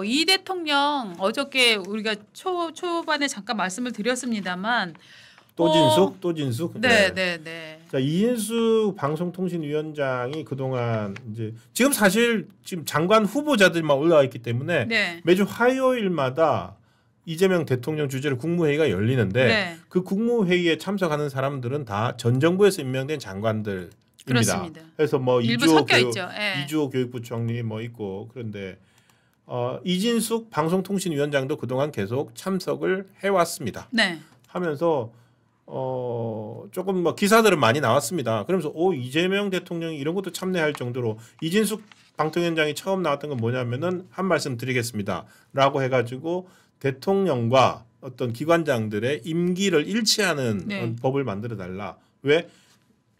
이 대통령 어저께 우리가 초반에 잠깐 말씀을 드렸습니다만 또 진숙. 네. 자, 이인숙 방송통신위원장이 그동안 이제 지금 사실 지금 장관 후보자들만 올라와 있기 때문에 네. 매주 화요일마다 이재명 대통령 주재로 국무회의가 열리는데 네. 그 국무회의에 참석하는 사람들은 다 전 정부에서 임명된 장관들입니다. 그렇습니다. 그래서 뭐 일부 섞여 있죠. 예. 이주호 교육부총리 뭐 있고 그런데 이진숙 방송통신위원장도 그동안 계속 참석을 해왔습니다. 네. 하면서 조금 뭐 기사들은 많이 나왔습니다. 그러면서 이재명 대통령이 이런 것도 참여할 정도로 이진숙 방통위원장이 처음 나왔던 건 뭐냐면은 한 말씀 드리겠습니다라고 해가지고 대통령과 어떤 기관장들의 임기를 일치하는 네. 법을 만들어 달라. 왜?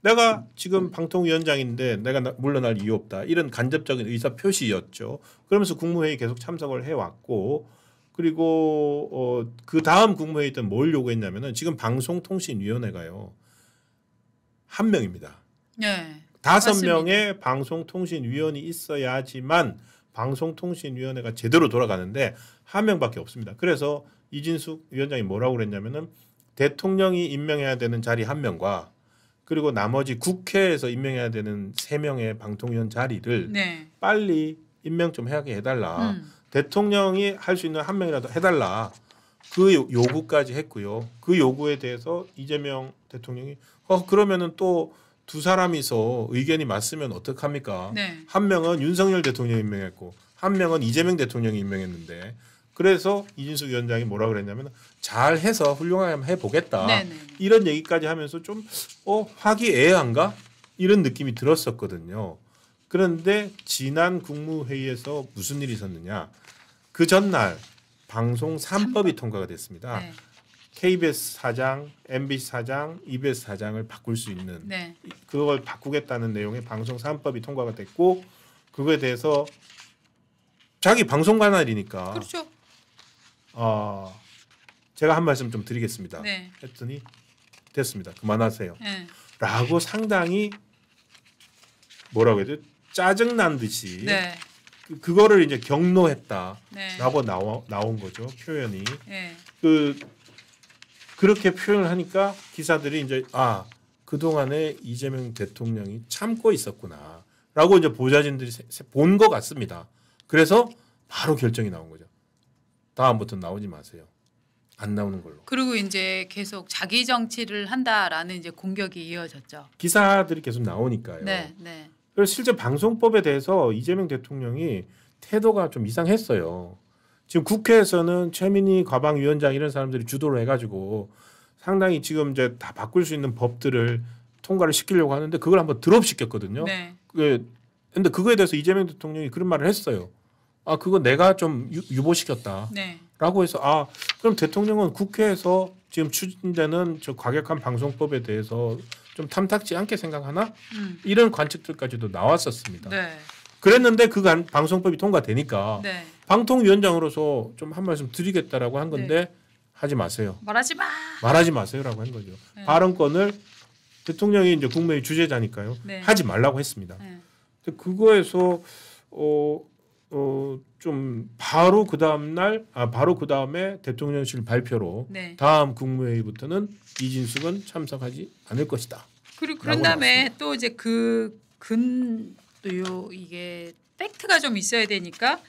내가 지금 방통위원장인데 내가 물러날 이유 없다. 이런 간접적인 의사 표시였죠. 그러면서 국무회의 계속 참석을 해왔고 그리고 그 다음 국무회의 때는 뭘 요구했냐면은 지금 방송통신위원회가요 1명입니다. 네. 5명의 방송통신위원이 있어야지만 방송통신위원회가 제대로 돌아가는데 1명밖에 없습니다. 그래서 이진숙 위원장이 뭐라고 그랬냐면은 대통령이 임명해야 되는 자리 1명과 그리고 나머지 국회에서 임명해야 되는 3명의 방통위원 자리를 네. 빨리 임명 좀 하게 해달라. 대통령이 할 수 있는 1명이라도 해달라. 그 요구까지 했고요. 그 요구에 대해서 이재명 대통령이 그러면은 또 두 사람이서 의견이 맞으면 어떡합니까? 네. 1명은 윤석열 대통령이 임명했고 1명은 이재명 대통령이 임명했는데 그래서 이진숙 위원장이 뭐라 그랬냐면 잘해서 훌륭하게 한번 해보겠다. 네네. 이런 얘기까지 하면서 좀 화기애애한가? 이런 느낌이 들었었거든요. 그런데 지난 국무회의에서 무슨 일이 있었느냐. 그 전날 방송 3법이 통과가 됐습니다. 네. KBS 사장, MBC 사장, EBS 사장을 바꿀 수 있는 네. 그걸 바꾸겠다는 내용의 방송 3법이 통과가 됐고 그거에 대해서 자기 방송 관할이니까 그렇죠. 제가 한 말씀 좀 드리겠습니다. 네. 했더니 됐습니다. 그만하세요. 네. 라고 상당히 뭐라고 해야 돼요? 짜증난 듯이 네. 그거를 이제 경로했다라고 네. 나온 거죠. 표현이. 네. 그렇게 표현을 하니까 기사들이 이제 그동안에 이재명 대통령이 참고 있었구나라고 이제 보좌진들이 본 것 같습니다. 그래서 바로 결정이 나온 거죠. 다음부터 나오지 마세요. 안 나오는 걸로. 그리고 이제 계속 자기 정치를 한다라는 이제 공격이 이어졌죠. 기사들이 계속 나오니까요. 네, 네. 그래서 실제 방송법에 대해서 이재명 대통령이 태도가 좀 이상했어요. 지금 국회에서는 최민희 과방위원장 이런 사람들이 주도를 해가지고 상당히 지금 이제 다 바꿀 수 있는 법들을 통과를 시키려고 하는데 그걸 한번 드롭시켰거든요. 네. 근데 그거에 대해서 이재명 대통령이 그런 말을 했어요. 그거 내가 좀 유보시켰다. 네. 라고 해서 그럼 대통령은 국회에서 지금 추진되는 저 과격한 방송법에 대해서 좀 탐탁지 않게 생각하나? 이런 관측들까지도 나왔었습니다. 네. 그랬는데 그 방송법이 통과되니까 네. 방통위원장으로서 좀 한 말씀 드리겠다라고 한 건데 하지 마세요. 말하지 마세요라고 한 거죠. 네. 발언권을 대통령이 이제 국무회의 주재자니까요. 네. 하지 말라고 했습니다. 네. 근데 그거에서 좀 바로 그 다음에 대통령실 발표로 네. 다음 국무회의부터는 이진숙은 참석하지 않을 것이다. 그리고 그런 다음에 또 이제 이게 팩트가 좀 있어야 되니까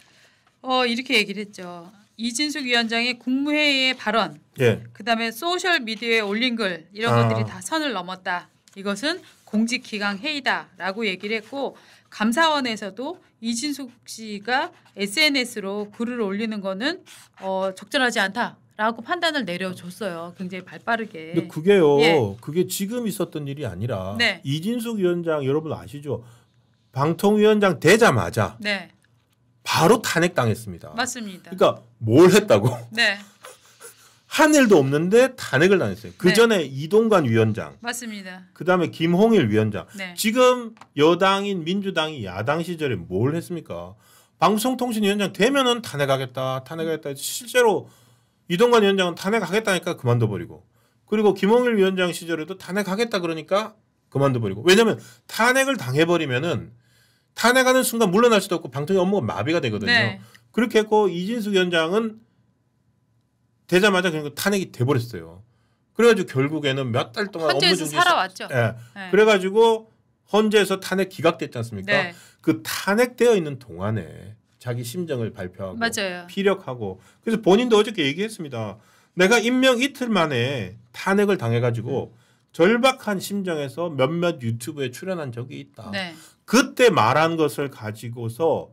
이렇게 얘기를 했죠. 이진숙 위원장의 국무회의의 발언, 예. 그다음에 소셜 미디어에 올린 글 이런 것들이 다 선을 넘었다. 이것은 공직기강 회의다라고 얘기를 했고 감사원에서도 이진숙 씨가 SNS로 글을 올리는 거는 적절하지 않다라고 판단을 내려줬어요. 굉장히 발빠르게. 근데 그게요. 예. 그게 지금 있었던 일이 아니라 네. 이진숙 위원장 여러분 아시죠? 방통위원장 되자마자 네. 바로 탄핵당했습니다. 맞습니다. 그러니까 뭘 했다고? 네. 한 일도 없는데 탄핵을 당했어요. 그 전에 이동관 위원장, 맞습니다. 그다음에 김홍일 위원장. 네. 지금 여당인 민주당이 야당 시절에 뭘 했습니까? 방송통신위원장 되면은 탄핵하겠다. 실제로 이동관 위원장은 탄핵하겠다니까 그만둬버리고, 그리고 김홍일 위원장 시절에도 탄핵하겠다 그러니까 그만둬버리고. 왜냐하면 탄핵을 당해버리면은 탄핵하는 순간 물러날 수도 없고 방통위 업무가 마비가 되거든요. 네. 그렇게 했고 이진숙 위원장은 되자마자 그냥 탄핵이 돼버렸어요. 그래가지고 결국에는 몇 달 동안 업무 헌재에서 중지 살아왔죠. 예. 네. 그래가지고 헌재에서 탄핵 기각됐지 않습니까? 네. 그 탄핵되어 있는 동안에 자기 심정을 발표하고 맞아요. 피력하고 그래서 본인도 어저께 얘기했습니다. 내가 임명 이틀 만에 탄핵을 당해가지고 절박한 심정에서 몇몇 유튜브에 출연한 적이 있다. 네. 그때 말한 것을 가지고서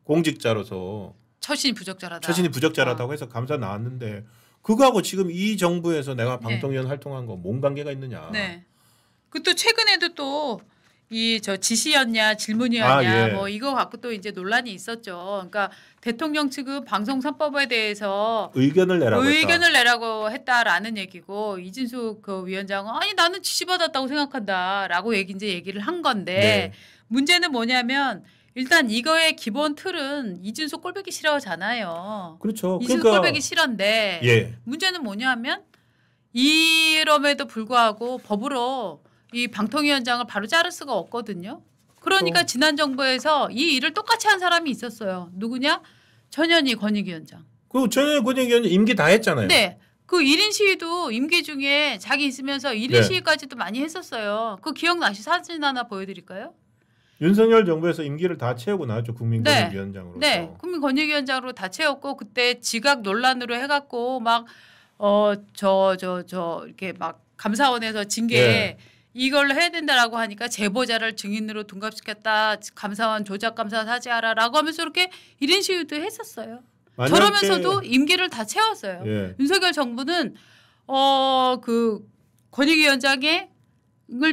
공직자로서 처신이 부적절하다. 처신이 부적절하다고 해서 감사 나왔는데 그거하고 지금 이 정부에서 내가 방통위원 활동한 거 뭔 관계가 있느냐. 네. 그 또 최근에도 또 이 저 지시였냐 질문이었냐 예. 뭐 이거 갖고 또 이제 논란이 있었죠. 그러니까 대통령 측은 방송 3법에 대해서 의견을 내라고 했다라는 얘기고 이진숙 그 위원장은 아니 나는 지시받았다고 생각한다라고 이제 얘기를 한 건데 네. 문제는 뭐냐면 일단 이거의 기본 틀은 이진숙 꼴보기 싫어잖아요. 그렇죠. 이진숙 그러니까 꼴보기 싫은데 예. 문제는 뭐냐면 이럼에도 불구하고 법으로 이 방통위원장을 바로 자를 수가 없거든요. 그러니까 지난 정부에서 이 일을 똑같이 한 사람이 있었어요. 누구냐? 전현희 권익위원장. 그 전현희 권익위원장 임기 다 했잖아요. 네. 그 1인 시위도 임기 중에 자기 있으면서 1인 네. 시위까지도 많이 했었어요. 그 기억나시 사진 하나 보여드릴까요? 윤석열 정부에서 임기를 다 채우고 나왔죠. 국민권익위원장으로서. 네. 국민권익위원장으로 다 채웠고 그때 지각 논란으로 해갖고 막 이렇게 막 감사원에서 징계 네. 이걸로 해야 된다라고 하니까 제보자를 증인으로 둥갑시켰다. 감사원 조작 감사 사죄하라라고 하면서 이렇게 1인 시위도 했었어요. 저러면서도 임기를 다 채웠어요. 예. 윤석열 정부는 그 권익위원장을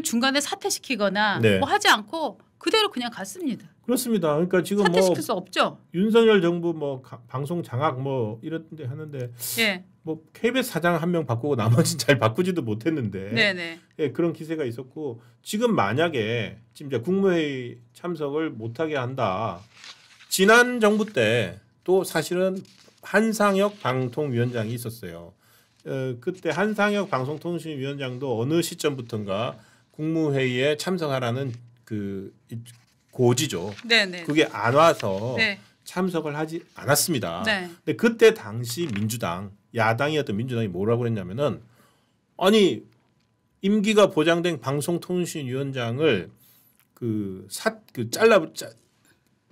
중간에 사퇴시키거나 네. 뭐 하지 않고 그대로 그냥 갔습니다. 그렇습니다. 그러니까 지금 사퇴시킬 수 없죠. 윤석열 정부 뭐 방송 장악 뭐 이런데 하는데 예. 뭐 KBS 사장 한 명 바꾸고 나머지는 잘 바꾸지도 못했는데 네네. 예, 그런 기세가 있었고 지금 만약에 지금 이제 국무회의 참석을 못하게 한다. 지난 정부 때 또 사실은 한상혁 방통위원장이 있었어요. 그때 한상혁 방송통신위원장도 어느 시점부터인가 국무회의에 참석하라는 그 고지죠. 네네. 그게 안 와서 네. 참석을 하지 않았습니다. 네. 근데 그때 당시 민주당 야당이었던 민주당이 뭐라고 그랬냐면은 아니 임기가 보장된 방송통신위원장을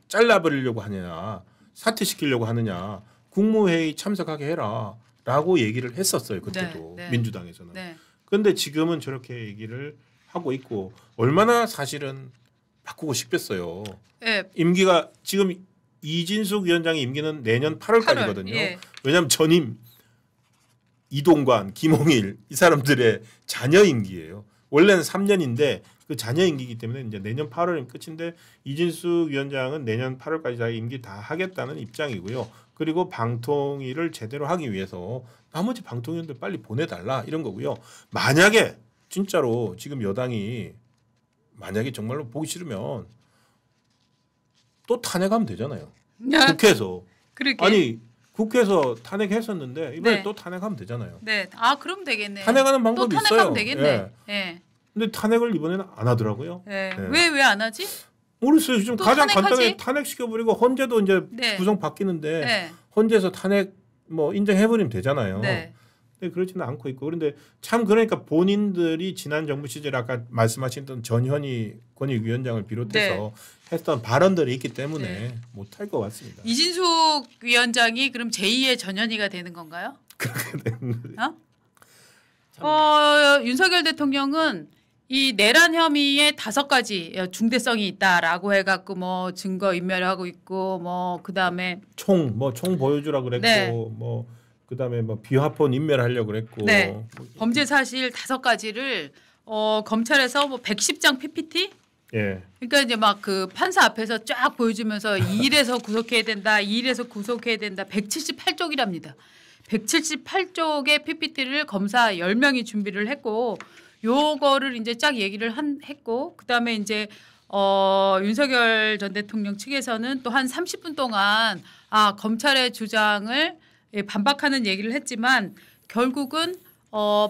잘라버리려고 하느냐 사퇴시키려고 하느냐 국무회의 참석하게 해라라고 얘기를 했었어요. 그때도 네. 민주당에서는. 네. 그런데 지금은 저렇게 얘기를 하고 있고 얼마나 사실은 바꾸고 싶겠어요. 네. 임기가 지금 이진숙 위원장의 임기는 내년 8월까지거든요. 예. 왜냐하면 전임 이동관, 김홍일 이 사람들의 자녀 임기예요. 원래는 3년인데 그 자녀 임기이기 때문에 이제 내년 8월이면 끝인데 이진숙 위원장은 내년 8월까지 자기 임기 다 하겠다는 입장이고요. 그리고 방통위를 제대로 하기 위해서 나머지 방통위원들 빨리 보내달라 이런 거고요. 만약에 진짜로 지금 여당이 만약에 정말로 보기 싫으면 또 탄핵하면 되잖아요. 국회에서. 그러게. 아니 국회에서 탄핵했었는데 이번에 네. 또 탄핵하면 되잖아요. 네. 아 그럼 되겠네. 탄핵하는 방법이 또 있어요. 탄핵하면 되겠네. 예. 예. 근데 탄핵을 이번에는 안 하더라고요. 예. 네. 왜 안 하지? 모르겠어요. 지금 또 가장 탄핵하지? 간단하게 탄핵시켜버리고 헌재도 이제 네. 구성 바뀌는데 네. 헌재에서 탄핵 뭐 인정해버리면 되잖아요. 네. 근데 그렇지는 않고 있고 그런데 참 그러니까 본인들이 지난 정부 시절에 아까 말씀하신 전현희 권익위원장을 비롯해서 했던 발언들이 있기 때문에 네. 못할 것 같습니다. 이진숙 위원장이 그럼 제2의 전현희가 되는 건가요? 그렇게 되는 거죠. 윤석열 대통령은 이 내란 혐의에 5가지 중대성이 있다라고 해갖고 뭐 증거 인멸하고 있고 뭐 그다음에 총 보여주라 그랬고 네. 뭐 그다음에 뭐 비화폰 인멸하려고 그랬고 네. 뭐 범죄 사실 5가지를 검찰에서 뭐 110장 PPT 예. 그러니까 이제 막 그 판사 앞에서 쫙 보여주면서 이 일에서 구속해야 된다, 이 일에서 구속해야 된다. 178쪽이랍니다. 178쪽의 PPT를 검사 10명이 준비를 했고 요거를 이제 쫙 얘기를 했고 그다음에 이제 윤석열 전 대통령 측에서는 또 한 30분 동안 검찰의 주장을 반박하는 얘기를 했지만 결국은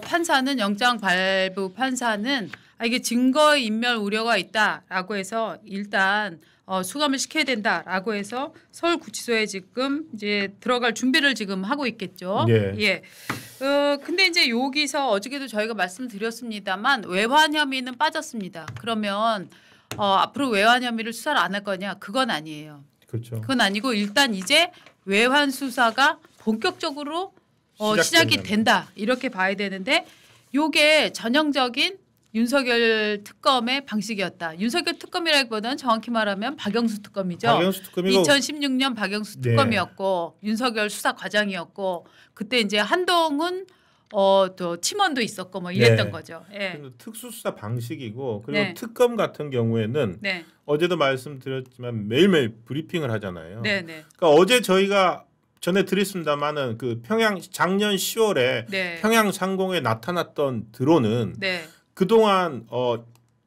판사는 영장 발부 판사는 이게 증거 인멸 우려가 있다라고 해서 일단 수감을 시켜야 된다라고 해서 서울구치소에 지금 이제 들어갈 준비를 지금 하고 있겠죠. 예. 예. 근데 이제 여기서 어저께도 저희가 말씀드렸습니다만 외환 혐의는 빠졌습니다. 그러면 앞으로 외환 혐의를 수사를 안 할 거냐? 그건 아니에요. 그렇죠. 그건 아니고 일단 이제 외환 수사가 본격적으로 시작이 된다 이렇게 봐야 되는데 요게 전형적인 윤석열 특검의 방식이었다. 윤석열 특검이라기보다는 정확히 말하면 박영수 특검이죠. 박영수 특검이고 2016년 박영수 특검이었고 윤석열 수사 과장이었고 그때 이제 한동훈 또 팀원도 있었고 뭐 이랬던 거죠. 예. 특수수사 방식이고 그리고 네. 특검 같은 경우에는 네. 어제도 말씀드렸지만 매일매일 브리핑을 하잖아요. 네, 네. 그러니까 어제 저희가 전해드렸습니다마는 그 평양 작년 10월에 네. 평양 상공에 나타났던 드론은 네. 그동안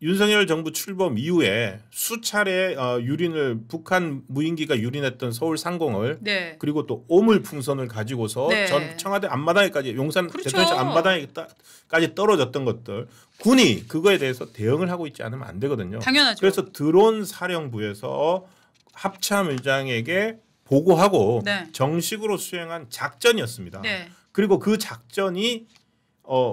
윤석열 정부 출범 이후에 수차례 유린을 북한 무인기가 유린했던 서울 상공을 네. 그리고 또 오물풍선을 가지고서 네. 전 청와대 앞마당에까지 용산 그렇죠. 대통령실 앞마당에까지 떨어졌던 것들 군이 그거에 대해서 대응을 하고 있지 않으면 안 되거든요. 당연하죠. 그래서 드론 사령부에서 합참 의장에게 보고하고 네. 정식으로 수행한 작전이었습니다. 네. 그리고 그 작전이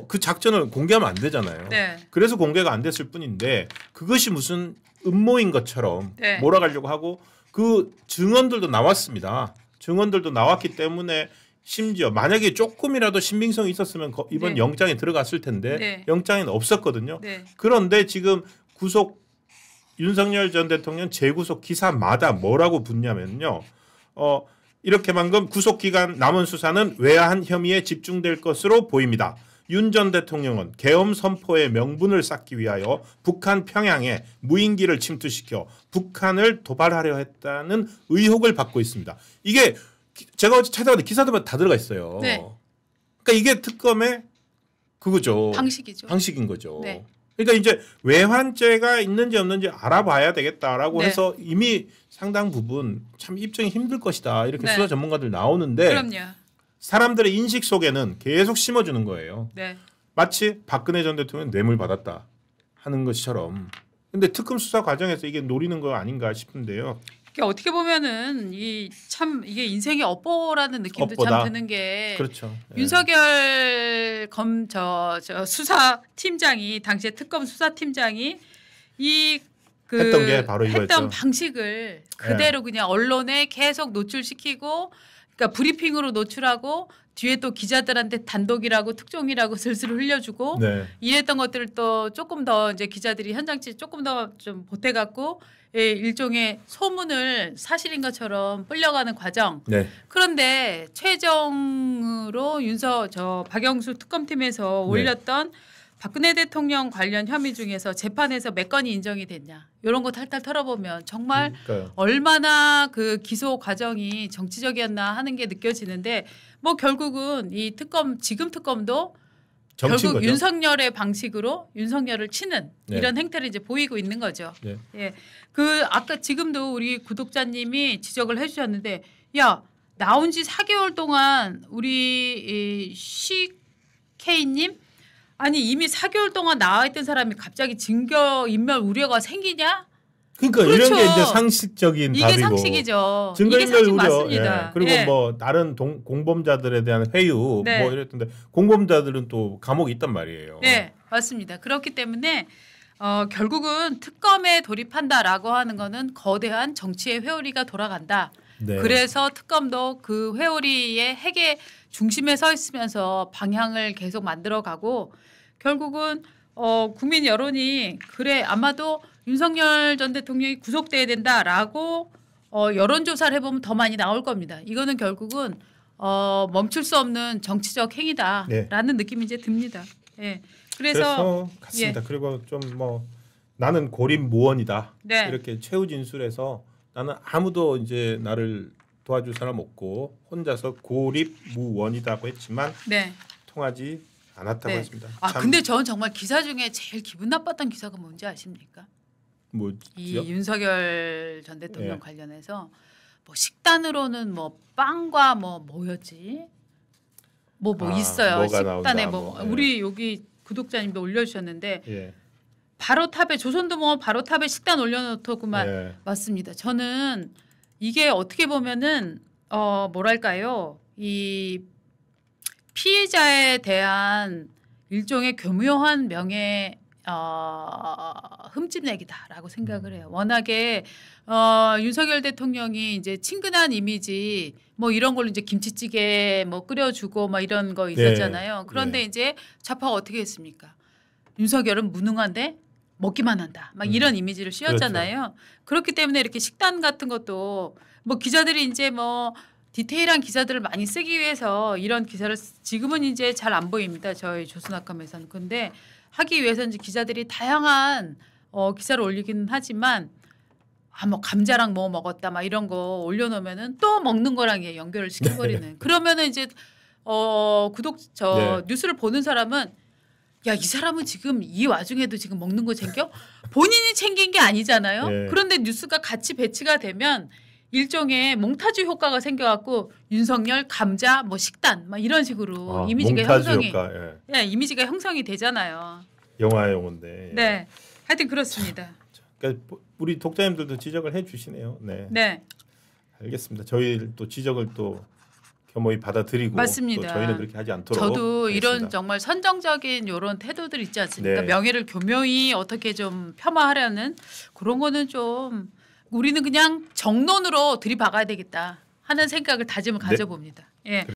그 작전을 공개하면 안 되잖아요. 네. 그래서 공개가 안 됐을 뿐인데 그것이 무슨 음모인 것처럼 네. 몰아가려고 하고 그 증언들도 나왔습니다. 증언들도 나왔기 때문에 심지어 만약에 조금이라도 신빙성이 있었으면 이번 네. 영장에 들어갔을 텐데 네. 영장에는 없었거든요. 네. 그런데 지금 구속 윤석열 전 대통령 재구속 기사마다 뭐라고 붙냐면요. 이렇게 방금 구속 기간 남은 수사는 외환 혐의에 집중될 것으로 보입니다. 윤 전 대통령은 계엄 선포의 명분을 쌓기 위하여 북한 평양에 무인기를 침투시켜 북한을 도발하려 했다는 의혹을 받고 있습니다. 이게 제가 어제 찾아봤는데 기사들마다 다 들어가 있어요. 네. 그러니까 이게 특검의 그거죠. 방식이죠. 방식인 거죠. 네. 그러니까 이제 외환죄가 있는지 없는지 알아봐야 되겠다라고 네. 해서 이미 상당 부분 참 입증이 힘들 것이다 이렇게 네. 수사 전문가들 나오는데 그럼요. 사람들의 인식 속에는 계속 심어주는 거예요. 네. 마치 박근혜 전 대통령 뇌물 받았다 하는 것처럼. 근데 특검 수사 과정에서 이게 노리는 거 아닌가 싶은데요. 그러니까 어떻게 보면은 이게 인생의 업보라는 느낌도 업보다. 참 드는 게 그렇죠. 예. 윤석열 수사 팀장이 당시에 특검 수사 팀장이 했던 게 바로 이거였죠. 했던 방식을 그대로 그냥 언론에 계속 노출시키고 그러니까 브리핑으로 노출하고 뒤에 또 기자들한테 단독이라고 특종이라고 슬슬 흘려주고 네. 이랬던 것들을 또 조금 더 이제 기자들이 현장치 조금 더 좀 보태갖고 일종의 소문을 사실인 것처럼 불려가는 과정. 네. 그런데 최종으로 박영수 특검팀에서 올렸던 박근혜 대통령 관련 혐의 중에서 재판에서 몇 건이 인정이 됐냐 이런 거 탈탈 털어보면 정말 그러니까요. 얼마나 그 기소 과정이 정치적이었나 하는 게 느껴지는데 뭐 결국은 이 특검 지금 특검도 결국 거죠. 윤석열의 방식으로 윤석열을 치는 네. 이런 행태를 이제 보이고 있는 거죠. 네. 예, 그 아까 지금도 우리 구독자님이 지적을 해주셨는데 야 나온 지 4개월 동안 우리 CK님 아니 이미 4개월 동안 나와 있던 사람이 갑자기 증거 인멸 우려가 생기냐? 그러니까 그렇죠. 이런 게 이제 상식적인 이게 답이고 상식이죠. 증거인멸 이게 상식 우려. 맞습니다. 예. 그리고 예. 뭐 다른 공범자들에 대한 회유 네. 뭐 이랬던데 공범자들은 또 감옥이 있단 말이에요. 네, 맞습니다. 그렇기 때문에 결국은 특검에 돌입한다라고 하는 거는 거대한 정치의 회오리가 돌아간다. 네. 그래서 특검도 그 회오리의 핵의 중심에 서 있으면서 방향을 계속 만들어가고 결국은 국민 여론이 그래 아마도 윤석열 전 대통령이 구속돼야 된다라고 여론조사를 해보면 더 많이 나올 겁니다. 이거는 결국은 멈출 수 없는 정치적 행위다라는 느낌이 이제 듭니다. 예. 그래서 같습니다. 예. 그리고 좀 뭐 나는 고립무원이다. 네. 이렇게 최후 진술에서 나는 아무도 이제 나를 도와줄 사람 없고 혼자서 고립무원이다고 했지만 네. 통하지 않았다고 네. 했습니다. 근데 저는 정말 기사 중에 제일 기분 나빴던 기사가 뭔지 아십니까? 뭐죠? 이 윤석열 전 대통령 예. 관련해서 뭐 식단으로는 뭐 빵과 뭐였지? 있어요. 뭐가 식단에 나온다, 뭐. 예. 우리 여기 구독자님도 올려주셨는데 예. 바로 탑에 조선도 뭐 바로 탑에 식단 올려놓더구만. 네. 맞습니다. 저는 이게 어떻게 보면은 뭐랄까요? 이 피해자에 대한 일종의 교묘한 명예 흠집내기다라고 생각을 해요. 워낙에 윤석열 대통령이 이제 친근한 이미지 뭐 이런 걸로 이제 김치찌개 뭐 끓여주고 막 이런 거 있었잖아요. 네. 그런데 네. 이제 좌파가 어떻게 했습니까? 윤석열은 무능한데 먹기만 한다. 막 이런 이미지를 씌웠잖아요. 그렇죠. 그렇기 때문에 이렇게 식단 같은 것도 뭐 기자들이 이제 뭐 디테일한 기사들을 많이 쓰기 위해서 이런 기사를 지금은 이제 잘 안 보입니다. 저희 조선학감에서는. 근데 하기 위해서 이제 기자들이 다양한 기사를 올리기는 하지만 뭐 감자랑 뭐 먹었다 막 이런 거 올려놓으면은 또 먹는 거랑 연결을 시켜버리는. 그러면은 이제 네. 뉴스를 보는 사람은 야, 이 사람은 지금 이 와중에도 지금 먹는 거 챙겨? 본인이 챙긴 게 아니잖아요. 네. 그런데 뉴스가 같이 배치가 되면 일종의 몽타주 효과가 생겨갖고 윤석열 감자 뭐 식단 막 이런 식으로 이미지가 형성이 이미지가 형성이 되잖아요. 영화 용어인데. 네, 하여튼 그렇습니다. 그러니까 우리 독자님들도 지적을 해주시네요. 네. 네, 알겠습니다. 저희 또 지적을 또 겸허히 받아들이고 맞습니다. 또 저희는 그렇게 하지 않도록 저도 하겠습니다. 이런 정말 선정적인 이런 태도들 있지 않습니까? 네. 명예를 교묘히 어떻게 좀 폄하하려는 그런 거는 좀 우리는 그냥 정론으로 들이박아야 되겠다 하는 생각을 다짐을 가져봅니다. 예.